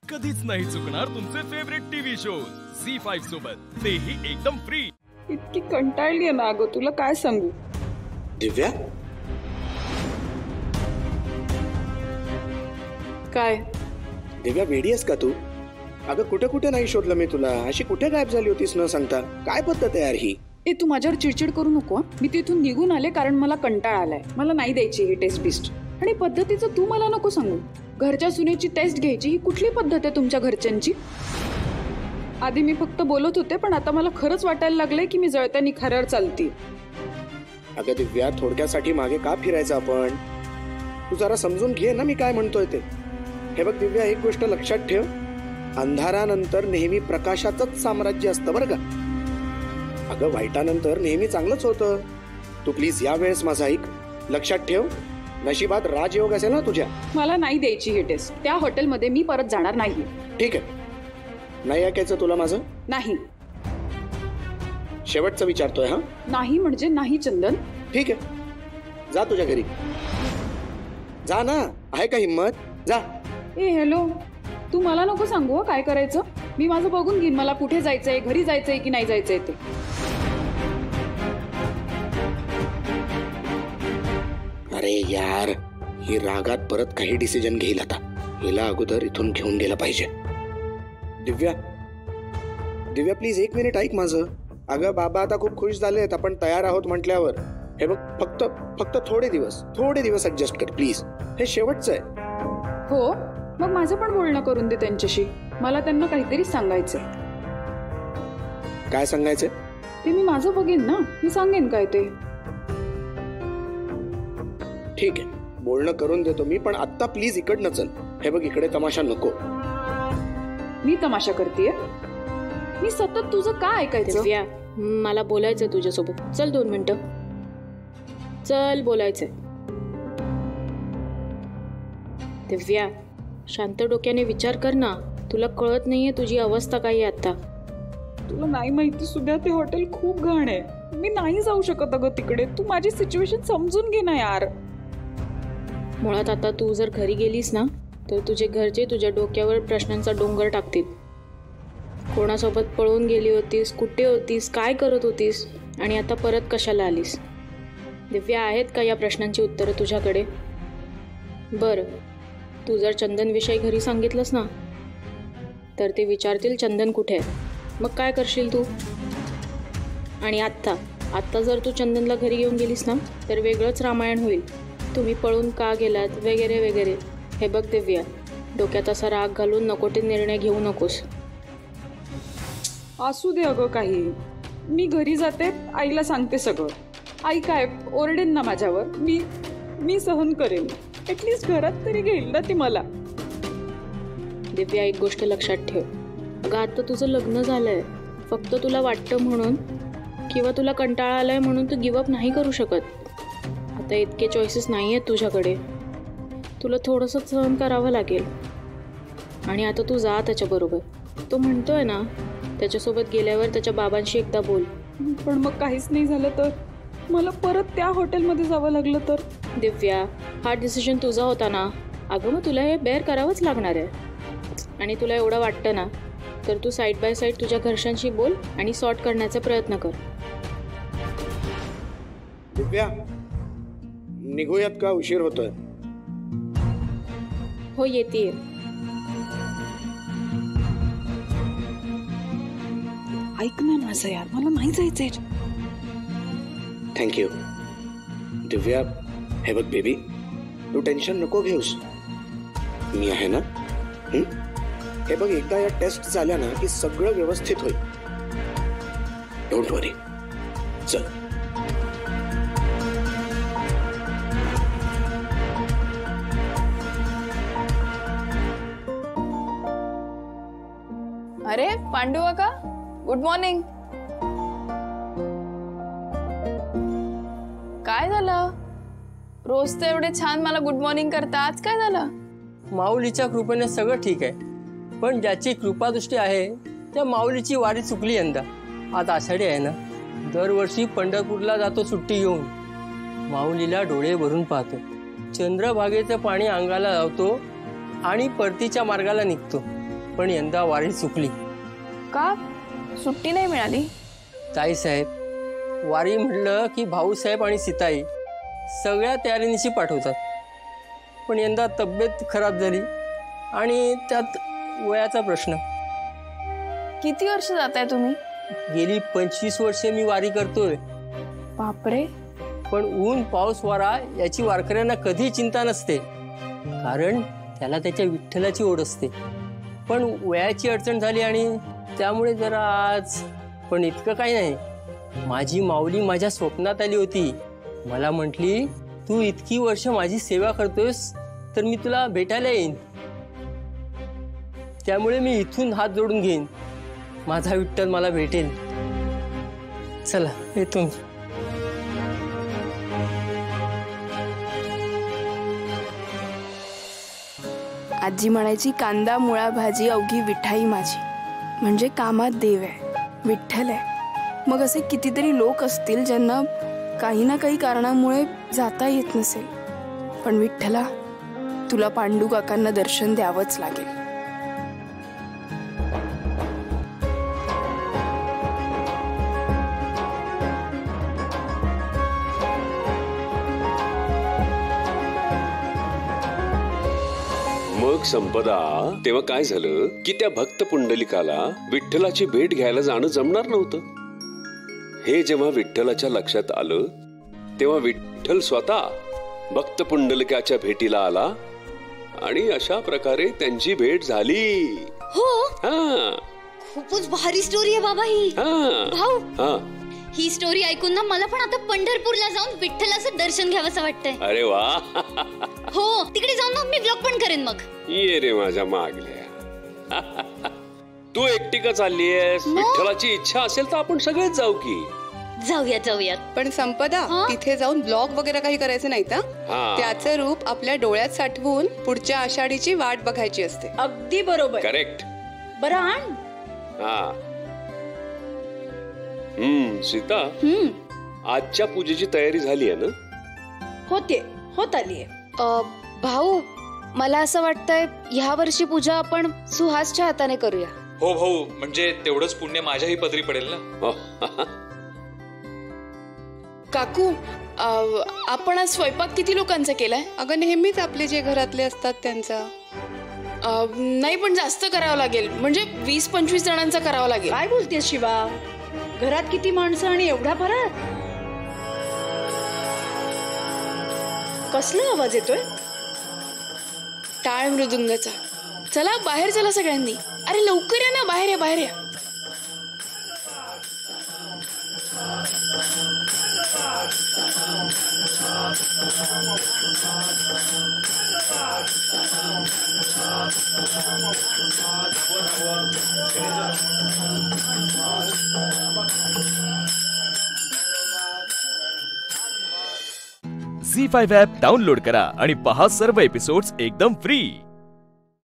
कधीच नाही चुकणार तुमचे फेवरेट टीव्ही शोज झी5 सोबत, तेही एकदम फ्री। इतकी कंटाळली ना अगं, तुला काय सांगू। दिव्या, काय दिव्या वेडी आहेस का तू? अगं कुठे कुठे नाही शोधलं मी तुला, अशी कुठे गायब झाली होतीस न सांगता? काय पद्धत आहे यार ही? ए तू माझ्यावर चिडचिड करू नको। मी तिथून निघून आले कारण मला कंटाळा आलाय। मला नाही द्यायची ही टेस्ट बिस्ट, आणि पद्धतीचं तू मला नको सांगू। घरच्या सुनेची टेस्ट घ्यायची ही कुठली पद्धत आहे तुमच्या घरच्यांची? आधी मी फक्त बोलत होते, पण आता मला खरंच वाटायला लागलंय की मी जळत्या निखाऱ्यावर चालती। अगं दिव्या, थोडक्यासाठी मागे का फिरायचं आपण? तू जरा समजून घे ना मी काय म्हणतोय ते। हे बघ दिव्या, एक गोष्ट लक्षात ठेव, अंधारानंतर नेहमी प्रकाशाचंच साम्राज्य असतं बरं का। अगं वाईटानंतर नेहमी चांगलंच होतं। तू प्लीज या वेळेस माझा ऐक, लक्षात ठेव, नशिबात राजयोग असेल ना तुझ्या। मला नाही द्यायची ही टेस्ट। त्या हॉटेलमध्ये मी परत जाणार नाही। ठीक आहे, नाही ऐकायचं तुला माझं? नाही। शेवटचं विचारतोय हा? नाही म्हणजे नाही चंदन। ठीक आहे, जा तुझ्या घरी जा ना, आहे का हिम्मत? जा। ए हॅलो, तू मला नको सांगू काय करायचं। मी माझं बघून घेईन, मला कुठे जायचंय, घरी जायचंय की नाही जायचंय ते। अरे यार, ही रागात परत काही डिसिजन घेईल आता। हिला अगोदर इथून घेऊन गेलं पाहिजे। दिव्या, दिव्या प्लीज एक मिनिट ऐक माझं। अगं बाबा आता खूप खुश झालेत आपण तयार आहोत म्हटल्यावर। हे बघ, फक्त थोडे दिवस ऍडजस्ट कर प्लीज, हे शेवटचं आहे। हो, मग माझं पण बोलणं करून दे त्यांच्याशी। मला त्यांना काहीतरी सांगायचंय। काय सांगायचंय? ते मी माझं बघेन ना, मी सांगेन काय ते। ठीक आहे, बोलणं करून देतो मी, पण आता प्लीज इकडनं चल। हे बघ, इकडे तमाशा नको। मी तमाशा करतेय? मी सतत तुझं काय ऐकायचं? दिव्या, मला बोलायचंय तुझ्यासोबत। चल 2 मिनिटं, चल बोलायचंय। दिव्या, शांत डोक्याने विचार कर ना, तुला कळत नाहीये तुझी अवस्था काय आहे आता। तुला नाही माहिती सुद्धा, ते हॉटेल खूप घाण आहे। मी नाही जाऊ शकत अगं तिकडे। तू माझी सिच्युएशन समजून घे ना यार। मुळात आता तू जर घरी गेलीस ना, तर तुझे घरचे तुझ्या डोक्यावर प्रश्नांचा डोंगर टाकतील। कोणासोबत पळून गेली होतीस, कुठे होतीस, काय करत होतीस, आणि आता परत कशाला आलीस? दिव्या, आहेत का या प्रश्नांची उत्तरं तुझ्याकडे? बरं, तू जर चंदनविषयी घरी सांगितलंस ना, तर ते विचारतील चंदन कुठे आहे। मग काय करशील तू? आणि आत्ता जर तू चंदनला घरी घेऊन गेलीस ना, तर वेगळंच रामायण होईल। तुम्ही पळून का गेलात वगैरे वगैरे। हे बघ दिव्या, डोक्यात असा राग घालून नको ते निर्णय घेऊ नकोस। असू दे अगं काही, मी घरी जाते, आईला सांगते सगळं। आई काय ओरडेन ना माझ्यावर, मी सहन करेन। ऍटलीस्ट घरात तरी घेईल ना ती मला। दिव्या, एक गोष्ट लक्षात ठेव, अगं आता तुझं लग्न झालंय। फक्त तुला वाटतं म्हणून किंवा तुला कंटाळा आलाय म्हणून तू गिवअप नाही करू शकत। आता इतके चॉईसेस नाही आहेत तुझ्याकडे, तुला थोडंसं सहन करावं लागेल। आणि आता तू जा त्याच्याबरोबर। तो म्हणतोय ना, त्याच्यासोबत गेल्यावर त्याच्या बाबांशी एकदा बोल। पण मग काहीच नाही झालं तर? मला परत त्या हॉटेलमध्ये जावं लागलं तर? दिव्या, हा डिसिजन तुझा होता ना। अगं मग तुला हे बेअर करावंच लागणार आहे। आणि तुला एवढं वाटतं ना, तर तू साईड बाय साईड तुझ्या घरच्यांशी बोल आणि सॉर्ट करण्याचा प्रयत्न कर। दिव्या, निघूयात का? उशीर होतोय। हो, येतेय। ऐक ना माझं यार, मला नाही जायचंय। थँक्यू दिव्या। हे बघ बेबी, तू टेन्शन नको घेऊस, मी आहे ना। हे बघ, एकदा या टेस्ट झाल्या ना की सगळं व्यवस्थित होईल। डोंट वरी, चल। अरे पांडू काका, गुड मॉर्निंग। काय झालं? रोज तर एवढे छान मला गुड मॉर्निंग करता, आज काय झालं? माऊलीच्या कृपेने सगळं ठीक आहे, पण ज्याची कृपादृष्टी आहे त्या माऊलीची वारी चुकली यंदा। आज आषाढी आहे ना, दरवर्षी पंढरपूरला जातो सुट्टी घेऊन, माऊलीला डोळे भरून पाहतो, चंद्रभागेचं पाणी अंगाला लावतो आणि परतीच्या मार्गाला निघतो। पण यंदा वारी चुकली. का सुट्टी नाही मिळाली? ताईसाहेब, वारी म्हटलं की भाऊसाहेब आणि सीताई सगळ्या तयारीनिशी पाठवतात. पण यंदा तब्येत खराब झाली आणि त्यात वयाचा प्रश्न. किती वर्ष जाताय तुम्ही? गेली 25 वर्षे मी वारी करतोय. बापरे. पण ऊन पाऊस वारा याची वारकऱ्यांना कधी चिंता नसते, कारण त्याला त्याच्या विठ्ठलाची ओढ असते. पण वयाची अडचण झाली आणि त्यामुळे जरा आज. पण इतकं काही नाही. माझी माऊली माझ्या स्वप्नात आली होती. मला म्हटली, तू इतकी वर्ष माझी सेवा करतोयस तर मी तुला भेटायला येईन. त्यामुळे मी इथून हात जोडून घेईन. माझा विठ्ठल मला भेटेल. चला येतो मी. आजी म्हणायची, कांदा मुळा भाजी अवघी विठाई माझी. म्हणजे कामात देव आहे, विठ्ठल आहे. मग असे कितीतरी लोक असतील ज्यांना काही ना काही कारणामुळे जाता येत नसेल, पण विठ्ठला, तुला पांडू काकांना दर्शन द्यावंच लागेल. मग संपदा, तेव्हा काय झालं की त्या भक्त पुंडलिकाला विठ्ठलाची भेट घ्यायला जाणं जमणार नव्हतं. हे जेव्हा विठ्ठलाच्या लक्षात आलं तेव्हा विठ्ठल स्वतः भक्त पुंडलिकाच्या भेटीला आला आणि अशा प्रकारे त्यांची भेट झाली. हो, हा, खूपच भारी स्टोरी आहे बाबा ही. भाऊ, हा, ही स्टोरी ऐकून ना मला पण आता पंढरपूरला जाऊन विठ्ठलाचं दर्शन घ्यावंसं वाटतंय. अरे वा. हो, तिकडे जाऊन ना मी व्लॉग पण करेन मग. ये रे माझ्या मागल्या. तू एकटी का चाललीयस? विठ्ठलाची इच्छा असेल तर आपण सगळेच जाऊ की. जाऊयात. पण संपदा, तिथे जाऊन ब्लॉग वगैरे काही करायचं नाही तर त्याचं रूप आपल्या डोळ्यात साठवून पुढच्या आषाढीची वाट बघायची असते. अगदी बरोबर. करेक्ट. बरं आण. हा. सीता, आजच्या पूजेची तयारी झाली आहे ना? होत आलीये. भाऊ, मला असं वाटतंय ह्या वर्षी पूजा आपण सुहासच्या हाताने करूया. हो भाऊ, म्हणजे तेवढंच पुण्य माझ्याही पदरी पडेल ना. काकू, आपण आज स्वयंपाक किती लोकांचा केलाय? अगं, नेहमीच आपले जे घरातले असतात त्यांचा. नाही, पण जास्त करावं लागेल. म्हणजे 20-25 जणांचा करावं लागेल. काय बोलतेस शिवा? घरात किती माणसं आणि एवढा फरक? कसला आवाज येतोय? टाळ मृदुंगाचा. चला बाहेर चला सगळ्यांनी. अरे लवकर या ना, बाहेर या, बाहेर या. झी5 ॲप डाउनलोड करा आणि पहा सर्व एपिसोड्स एकदम फ्री.